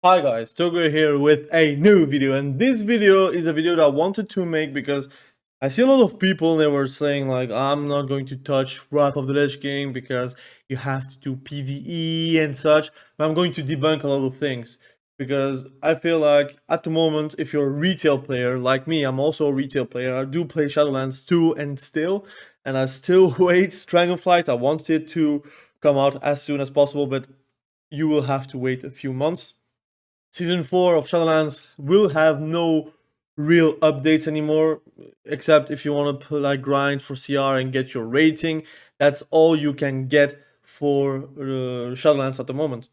Hi guys, Thogrey here with a new video, and this video is a video that I wanted to make because I see a lot of people they were saying like I'm not going to touch Wrath of the Lich King because you have to do PvE and such, but I'm going to debunk a lot of things because I feel like at the moment if you're a retail player like me, I'm also a retail player, I do play Shadowlands 2 and I still wait Dragonflight. I want it to come out as soon as possible, but you will have to wait a few months. Season 4 of Shadowlands will have no real updates anymore, except if you want to like grind for CR and get your rating. That's all you can get for Shadowlands at the moment.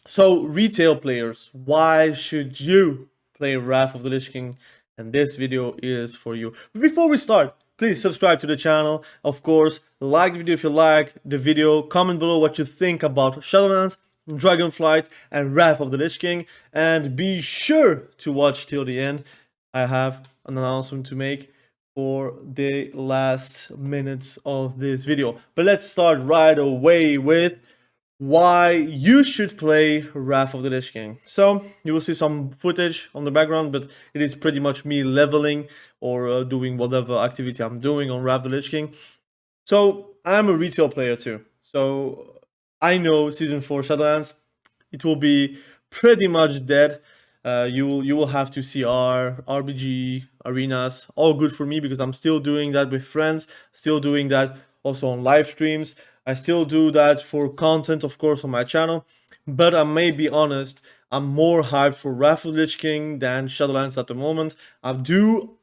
So, retail players, why should you play Wrath of the Lich King? And this video is for you. But before we start, please subscribe to the channel. Of course, like the video if you like the video. Comment below what you think about Shadowlands, Dragonflight, and Wrath of the Lich King. And be sure to watch till the end. I have an announcement to make for the last minutes of this video. But let's start right away with why you should play Wrath of the Lich King. So, you will see some footage on the background, but it is pretty much me leveling or doing whatever activity I'm doing on Wrath of the Lich King. So, I'm a retail player too. So, I know Season 4 Shadowlands, it will be pretty much dead. You will have to CR, RBG, arenas, all good for me because I'm still doing that with friends, still doing that also on live streams. I still do that for content, of course, on my channel. But I may be honest, I'm more hyped for Wrath of the Lich King than Shadowlands at the moment. I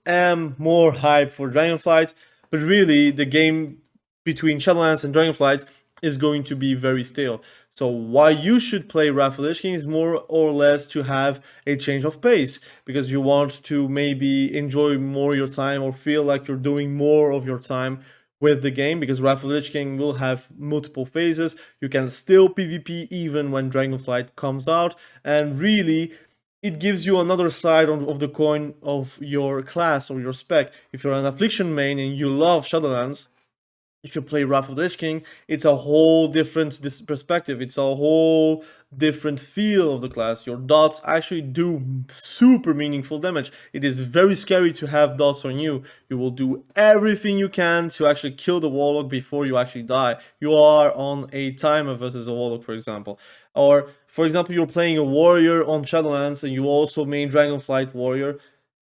am more hyped for Dragonflight, but really the game between Shadowlands and Dragonflight is going to be very stale. So why you should play Wrath of the Lich King is more or less to have a change of pace, because you want to maybe enjoy more your time or feel like you're doing more of your time with the game, because Wrath of the Lich King will have multiple phases. You can still PvP even when Dragonflight comes out, and really it gives you another side of the coin of your class or your spec. If you're an affliction main and you love Shadowlands, if you play Wrath of the Lich King, it's a whole different perspective. It's a whole different feel of the class. Your dots actually do super meaningful damage. It is very scary to have dots on you. You will do everything you can to actually kill the Warlock before you actually die. You are on a timer versus a Warlock, for example. Or, for example, you're playing a warrior on Shadowlands and you also main Dragonflight warrior.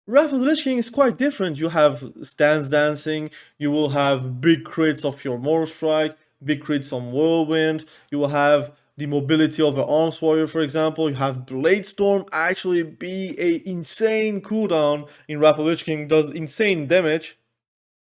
Wrath of the Lich King is quite different. You have stance dancing, you will have big crits of your Mortal Strike, big crits on Whirlwind, you will have the mobility of an Arms Warrior, for example. You have Blade Storm actually be a insane cooldown in Wrath of the Lich King, does insane damage.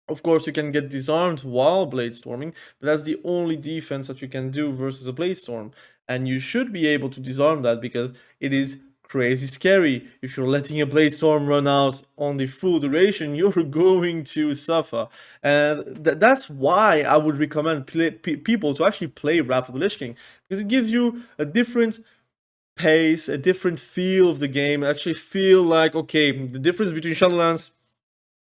Of course, you can get disarmed while Blade Storming, but that's the only defense that you can do versus a Blade Storm. And you should be able to disarm that because it is crazy scary. If you're letting a Blade Storm run out on the full duration, you're going to suffer. And that's why I would recommend people to actually play Wrath of the Lich King, because it gives you a different pace, a different feel of the game. Actually feel like, okay, the difference between Shadowlands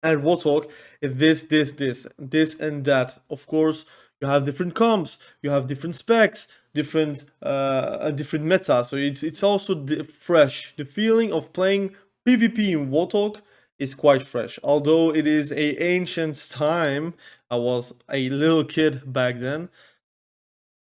and WOTLK is this and that. Of course, you have different comps, you have different specs, different meta. So it's also fresh. The feeling of playing PvP in WOTLK is quite fresh. Although it is a ancient time, I was a little kid back then.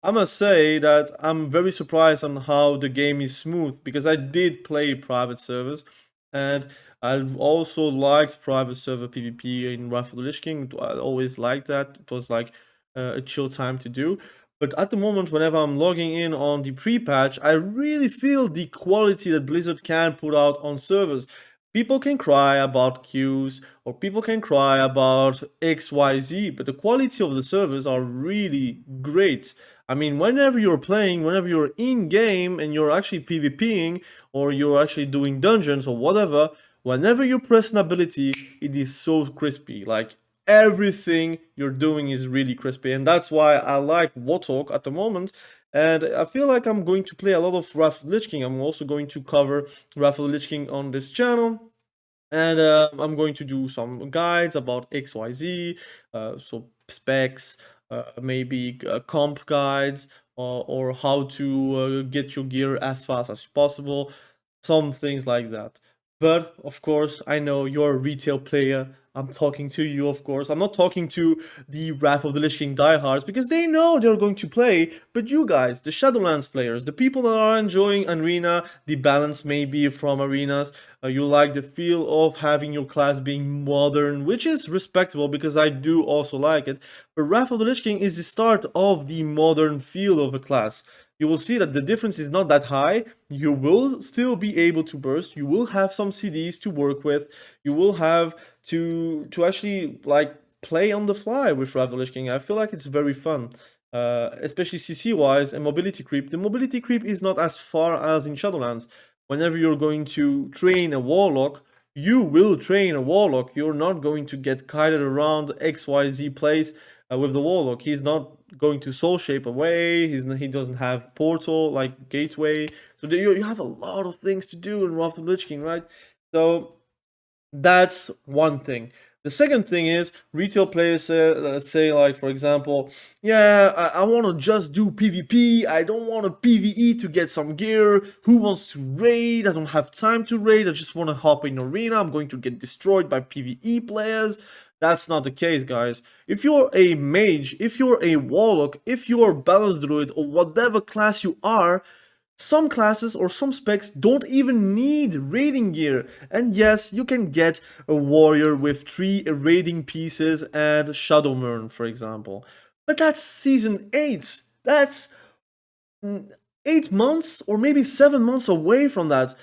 I must say that I'm very surprised on how the game is smooth, because I did play private servers and I also liked private server PvP in Wrath of the Lich King. I always liked that. It was like a chill time to do. But at the moment, whenever I'm logging in on the pre-patch, I really feel the quality that Blizzard can put out on servers. People can cry about queues or people can cry about XYZ, but the quality of the servers are really great. I mean, whenever you're playing, whenever you're in game and you're actually PvPing or you're actually doing dungeons or whatever, whenever you press an ability, it is so crispy. Like, everything you're doing is really crispy, and that's why I like WOTLK at the moment. And I feel like I'm going to play a lot of Wrath of the Lich King. I'm also going to cover Wrath of the Lich King on this channel. And I'm going to do some guides about XYZ, so specs, maybe comp guides, or how to get your gear as fast as possible, some things like that. But of course, I know you're a retail player. I'm talking to you, of course. I'm not talking to the Wrath of the Lich King diehards because they know they're going to play. But you guys, the Shadowlands players, the people that are enjoying Arena, the balance maybe from arenas, you like the feel of having your class being modern, which is respectable because I do also like it. But Wrath of the Lich King is the start of the modern feel of a class. You will see that the difference is not that high. You will still be able to burst. You will have some CDs to work with. You will have to actually like play on the fly with Wrath of the Lich King. I feel like it's very fun. Especially CC wise and mobility creep. The mobility creep is not as far as in Shadowlands. Whenever you're going to train a warlock, you will train a warlock. You're not going to get kited around XYZ place with the warlock. He's not going to soul shape away. He doesn't have portal like gateway. So you have a lot of things to do in Wrath of the Lich King, right? So that's one thing. The second thing is retail players say like, for example, yeah, I want to just do PvP. I don't want a PvE to get some gear. Who wants to raid? I don't have time to raid. I just want to hop in arena. I'm going to get destroyed by PvE players. That's not the case, guys. If you're a mage, if you're a warlock, if you're a balanced druid, or whatever class you are, some classes or some specs don't even need raiding gear. And yes, you can get a warrior with 3 raiding pieces and Shadowmern, for example. But that's season 8. That's 8 months or maybe 7 months away from that.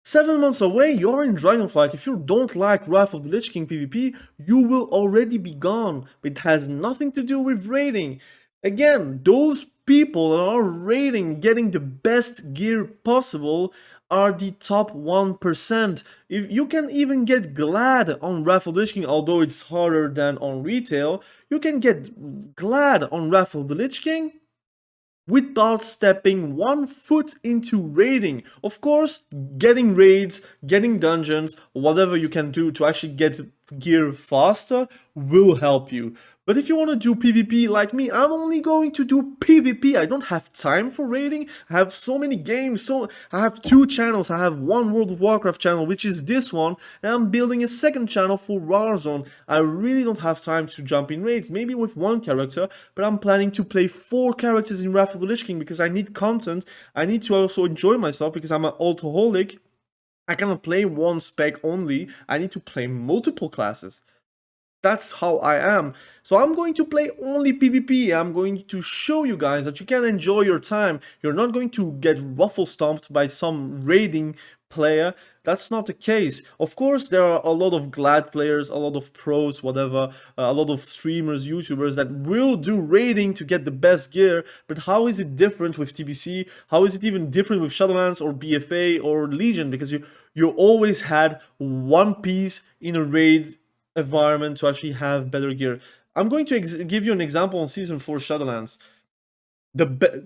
7 months away, you're in Dragonflight. If you don't like Wrath of the Lich King PvP, you will already be gone. It has nothing to do with raiding. Again, those people that are raiding, getting the best gear possible, are the top 1%. If you can even get Glad on Wrath of the Lich King, although it's harder than on retail, you can get Glad on Wrath of the Lich King without stepping 1 foot into raiding. Of course, getting raids, getting dungeons, whatever you can do to actually get gear faster will help you. But if you want to do PvP like me, I'm only going to do PvP. I don't have time for raiding. I have so many games. So I have 2 channels. I have one World of Warcraft channel, which is this one, and I'm building a second channel for Warzone. I really don't have time to jump in raids, maybe with 1 character, but I'm planning to play 4 characters in Wrath of the Lich King because I need content. I need to also enjoy myself because I'm an alcoholic. I cannot play 1 spec only. I need to play multiple classes. That's how I am. So I'm going to play only PvP. I'm going to show you guys that you can enjoy your time. You're not going to get ruffle stomped by some raiding player. That's not the case. Of course, there are a lot of Glad players, a lot of pros, whatever, a lot of streamers, YouTubers that will do raiding to get the best gear. But how is it different with TBC? How is it even different with Shadowlands or BFA or Legion? Because you always had 1 piece in a raid environment to actually have better gear. I'm going to give you an example on Season 4 Shadowlands.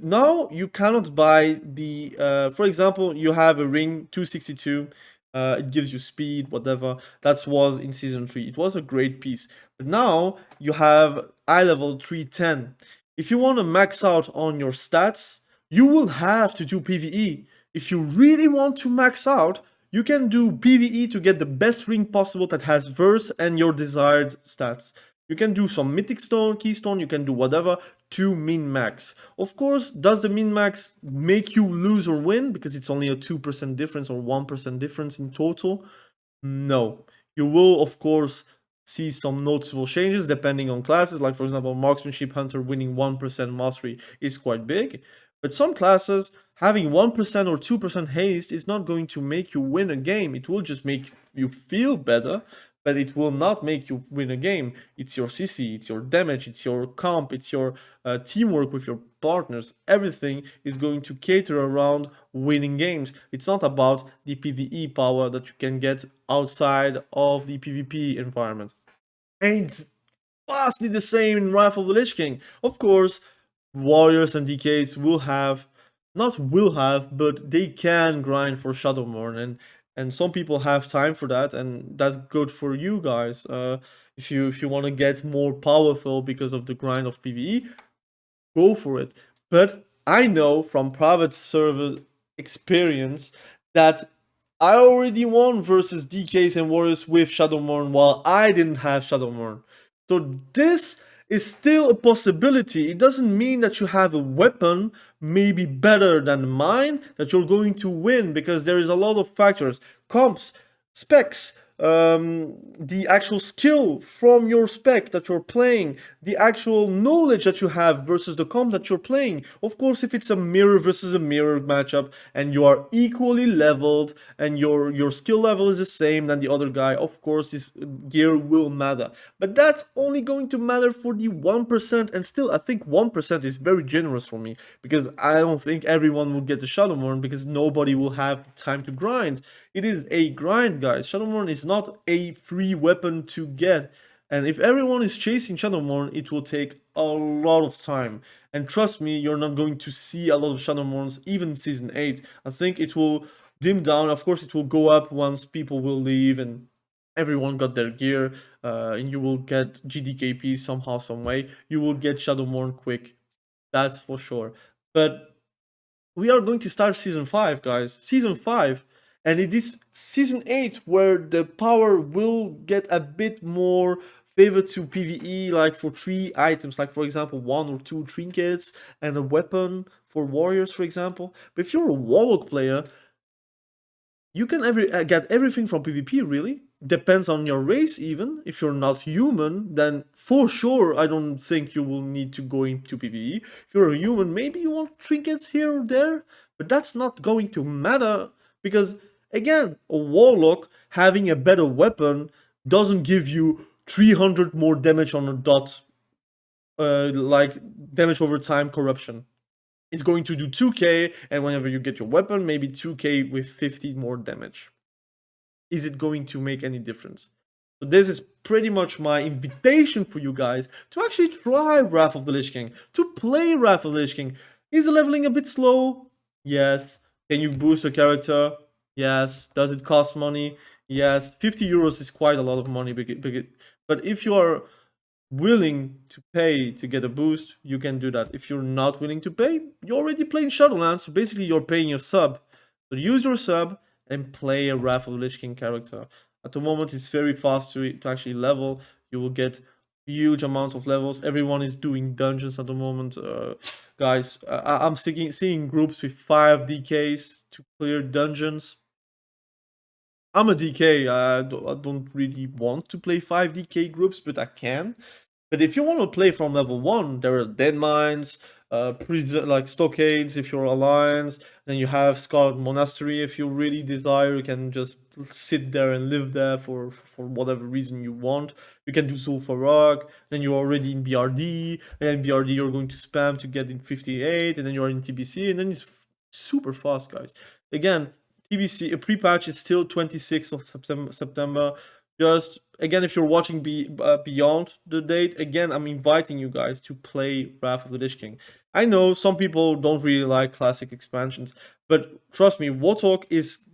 Now you cannot buy the, for example, you have a ring 262, it gives you speed, whatever, that was in Season 3. It was a great piece. But now you have eye level 310. If you want to max out on your stats, you will have to do PvE. If you really want to max out, you can do PvE to get the best ring possible that has verse and your desired stats. You can do some mythic stone, keystone, you can do whatever to min-max. Of course, does the min-max make you lose or win? Because it's only a 2% difference or 1% difference in total? No. You will, of course, see some noticeable changes depending on classes. Like, for example, marksmanship hunter winning 1% mastery is quite big. But some classes, having 1% or 2% haste is not going to make you win a game. It will just make you feel better, but it will not make you win a game. It's your CC, it's your damage, it's your comp, it's your teamwork with your partners. Everything is going to cater around winning games. It's not about the PvE power that you can get outside of the PvP environment. And it's vastly the same in Wrath of the Lich King. Of course, warriors and DKs will have, not will have, but they can grind for Shadowmourne, and some people have time for that, and that's good for you guys. If you want to get more powerful because of the grind of PvE, go for it. But I know from private server experience that I already won versus DKs and warriors with Shadowmourne while I didn't have Shadowmourne. So this is still a possibility. It doesn't mean that you have a weapon maybe better than mine that you're going to win, because there is a lot of factors, comps, specs, the actual skill from your spec that you're playing, the actual knowledge that you have versus the comp that you're playing. Of course, if it's a mirror versus a mirror matchup and you are equally leveled and your skill level is the same than the other guy, of course this gear will matter. But that's only going to matter for the 1%, and still I think 1% is very generous for me, because I don't think everyone will get the Shadowmourne, because nobody will have time to grind. It is a grind, guys. Shadowmourne is not a free weapon to get. And if everyone is chasing Shadowmourne, it will take a lot of time. And trust me, you're not going to see a lot of Shadowmournes even Season 8. I think it will dim down. Of course, it will go up once people will leave and everyone got their gear. And you will get GDKP somehow, some way. You will get Shadowmourne quick. That's for sure. But we are going to start Season 5, guys. Season 5. And it is Season 8 where the power will get a bit more favor to PvE, like for 3 items, like for example 1 or 2 trinkets and a weapon for warriors, for example. But if you're a Warlock player, you can get everything from PvP, really. Depends on your race even. If you're not human, then for sure I don't think you will need to go into PvE. If you're a human, maybe you want trinkets here or there, but that's not going to matter, because again, a Warlock having a better weapon doesn't give you 300 more damage on a dot, like damage over time corruption. It's going to do 2k, and whenever you get your weapon, maybe 2k with 50 more damage. Is it going to make any difference? So this is pretty much my invitation for you guys to actually try Wrath of the Lich King, to play Wrath of the Lich King. Is the leveling a bit slow? Yes. Can you boost a character? Yes. Does it cost money? Yes. 50 euros is quite a lot of money, but if you are willing to pay to get a boost, you can do that. If you're not willing to pay, you're already playing Shadowlands, so basically you're paying your sub. So use your sub and play a Wrath of the Lich King character. At the moment, it's very fast to actually level. You will get huge amounts of levels. Everyone is doing dungeons at the moment. Guys, I'm seeing groups with 5 DKs to clear dungeons. I'm a DK. I don't really want to play 5 DK groups, but I can. But if you want to play from level 1, there are dead mines, like stockades if you're alliance. Then you have Scarlet Monastery if you really desire. You can just sit there and live there for whatever reason you want. You can do Zul'Farrak. Then you're already in BRD. And in BRD you're going to spam to get in 58. And then you're in TBC. And then it's super fast, guys. Again, TBC, a pre-patch is still 26th of September. Just, again, if you're watching beyond the date, again, I'm inviting you guys to play Wrath of the Lich King. I know some people don't really like classic expansions, but trust me, WOTLK is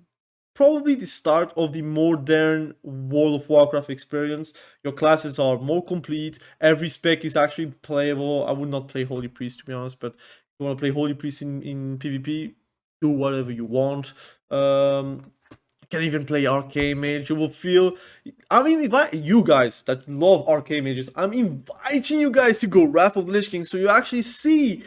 probably the start of the modern World of Warcraft experience. Your classes are more complete, every spec is actually playable. I would not play Holy Priest, to be honest, but if you want to play Holy Priest in PvP, do whatever you want. Can even play arcane mage. You will feel, I mean, you guys that love arcane mages, I'm inviting you guys to go Wrath of the Lich King, so you actually see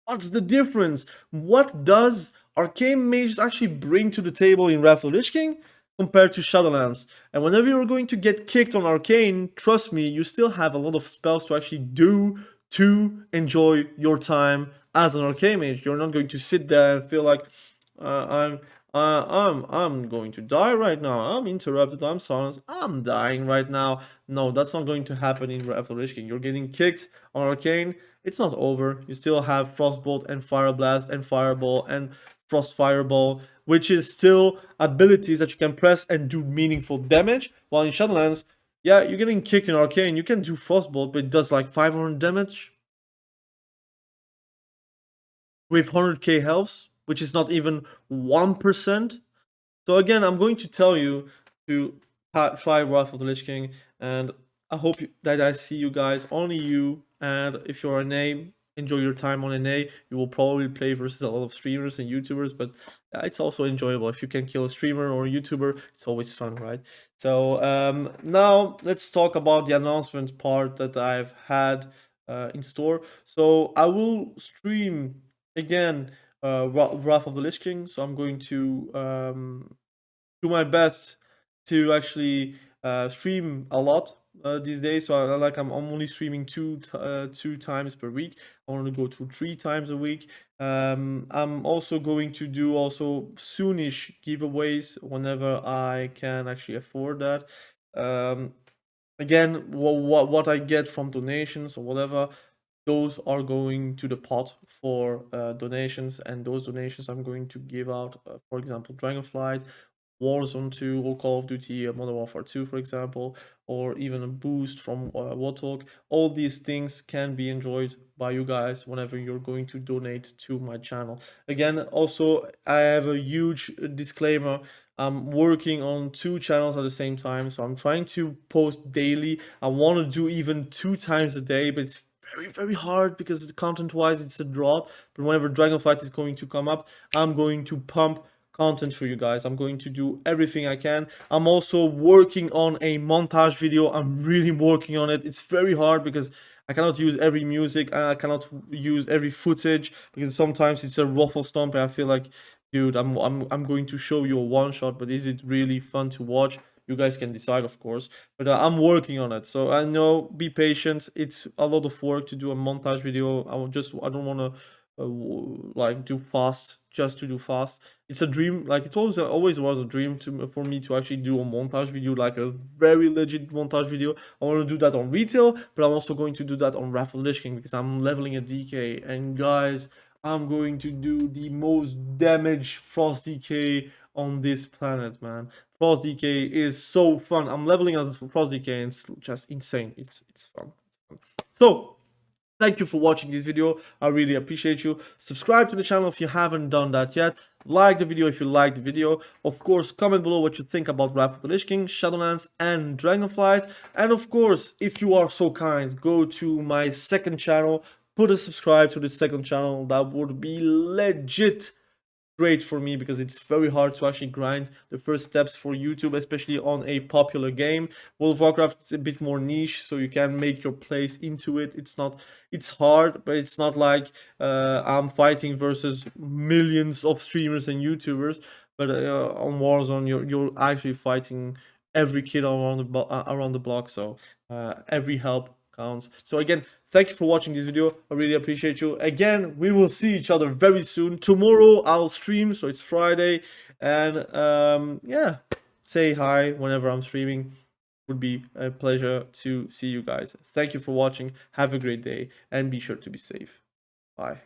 what's the difference. What does arcane mages actually bring to the table in Wrath of the Lich King compared to Shadowlands? And whenever you're going to get kicked on arcane, trust me, you still have a lot of spells to actually do to enjoy your time as an arcane mage. You're not going to sit there and feel like I'm going to die right now. I'm interrupted. I'm silenced. I'm dying right now. No, that's not going to happen in Wrath of the Lich King. You're getting kicked on arcane. It's not over. You still have Frostbolt and Fire Blast and Fireball and Frost Fireball, which is still abilities that you can press and do meaningful damage. While in Shadowlands, yeah, you're getting kicked in arcane. You can do Frostbolt, but it does like 500 damage with 100k health, which is not even 1%. So again, I'm going to tell you to try Wrath of the Lich King, and I hope that I see you guys, only you, and if you're a name, enjoy your time on NA. You will probably play versus a lot of streamers and YouTubers, but it's also enjoyable. If you can kill a streamer or a YouTuber, it's always fun, right? So now let's talk about the announcement part that I've had in store. So I will stream again Wrath of the Lich King. So I'm going to do my best to actually stream a lot these days. So I'm only streaming two times per week. I want to go to 3 times a week. I'm also going to do also soonish giveaways whenever I can actually afford that. Again, what I get from donations or whatever, those are going to the pot for donations, and those donations I'm going to give out, for example, Dragonflight, Warzone 2, or Call of Duty, Modern Warfare 2, for example, or even a boost from WOTLK. All these things can be enjoyed by you guys whenever you're going to donate to my channel. Again, also, I have a huge disclaimer. I'm working on 2 channels at the same time, so I'm trying to post daily. I want to do even 2 times a day, but it's very hard because content wise it's a drought. But whenever Dragonflight is going to come up, I'm going to pump content for you guys. I'm going to do everything I can. I'm also working on a montage video. I'm really working on it. It's very hard because I cannot use every music. I cannot use every footage because sometimes it's a ruffle stomp and I feel like, dude, I'm going to show you a one shot, but is it really fun to watch? You guys can decide, of course, but I'm working on it. So I know, be patient. It's a lot of work to do a montage video. I don't want to like do fast just to do fast. It's a dream. Like it always was a dream for me to actually do a montage video, like a very legit montage video. I want to do that on retail, but I'm also going to do that on Wrath of the Lich King because I'm leveling a DK, and guys, I'm going to do the most damage Frost DK on this planet, man. Frost DK is so fun. I'm leveling as Frost DK and it's just insane. It's fun. So thank you for watching this video. I really appreciate you. Subscribe to the channel if you haven't done that yet. Like the video if you liked the video. Of course, comment below what you think about Wrath of the Lich King, Shadowlands, and Dragonflight. And of course, if you are so kind, go to my second channel. Put a subscribe to the second channel. That would be legit great for me because it's very hard to actually grind the first steps for YouTube, especially on a popular game. World of Warcraft is a bit more niche, so you can make your place into it. It's hard, but it's not like I'm fighting versus millions of streamers and YouTubers. But on Warzone, you're actually fighting every kid around the block, so every help counts. So again, thank you for watching this video. I really appreciate you. Again, we will see each other very soon. Tomorrow I'll stream, so it's Friday, and yeah, say hi whenever I'm streaming. Would be a pleasure to see you guys. Thank you for watching. Have a great day and be sure to be safe. Bye.